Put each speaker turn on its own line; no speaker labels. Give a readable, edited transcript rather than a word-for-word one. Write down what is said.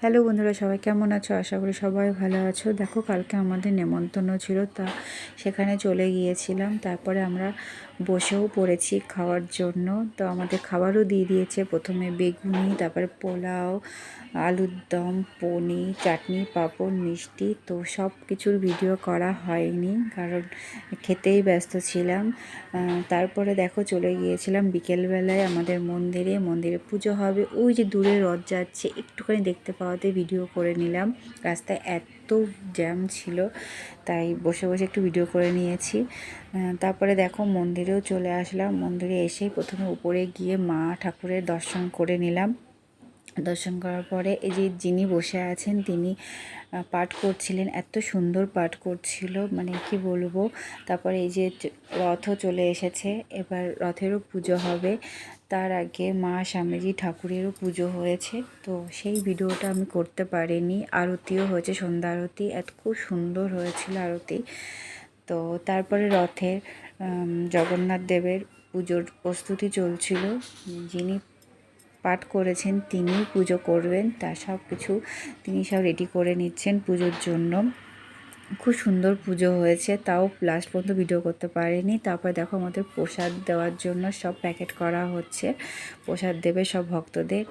Hello বন্ধুরা, সবাই কেমন আছো? আশা করি সবাই ভালো আছো। দেখো, কালকে আমাদের নেমন্তন্ন ছিল, তা সেখানে চলে গিয়েছিলাম। তারপরে আমরা বসেও পড়েছি খাওয়ার জন্য। তো আমাদের খাবারও দিয়ে দিয়েছে, প্রথমে বেগুনি, তারপরে পোলাও, আলুর দম, পনির, চাটনি, পাঁপড়, মিষ্টি। তো সব কিছুর ভিডিও করা হয়নি, কারণ খেতেই ব্যস্ত ছিলাম। তারপরে দেখো, চলে গিয়েছিলাম বিকেলবেলায় আমাদের মন্দিরে পুজো হবে। ওই যে দূরে রথ যাচ্ছে, একটুখানি দেখতে পাওয়াতে ভিডিও করে নিলাম। রাস্তায় এত জ্যাম ছিল, তাই বসে বসে একটু ভিডিও করে নিয়েছি। তারপরে দেখো, মন্দিরেও চলে আসলাম। মন্দিরে এসেই প্রথমে উপরে গিয়ে মা ঠাকুরের দর্শন করে নিলাম। দর্শন করার পরে এই যে যিনি বসে আছেন তিনি পাঠ করছিলেন, এত সুন্দর পাঠ করছিল, মানে কি বলবো। তারপরে এই যে রথও চলে এসেছে, এবার রথেরও পুজো হবে। তার আগে মা স্বামীজি ঠাকুরেরও পুজো হয়েছে, তো সেই ভিডিওটা আমি করতে পারিনি। আরতিও হয়েছে, সন্ধ্যা আরতি, খুব সুন্দর হয়েছিল আরতি। তো তারপরে রথের জগন্নাথ দেবের পুজোর প্রস্তুতি চলছিল। যিনি পাঠ করেছেন তিনি পুজো করবেন, তা সব কিছু তিনি সব রেডি করে নিচ্ছেন পুজোর জন্য। খুব সুন্দর পুজো হয়েছে, তাও লাস্ট পর্যন্ত ভিডিও করতে পারিনি। তারপর দেখো, আমাদের প্রসাদ দেওয়ার জন্য সব প্যাকেট করা হচ্ছে, প্রসাদ দেবে সব ভক্তদের।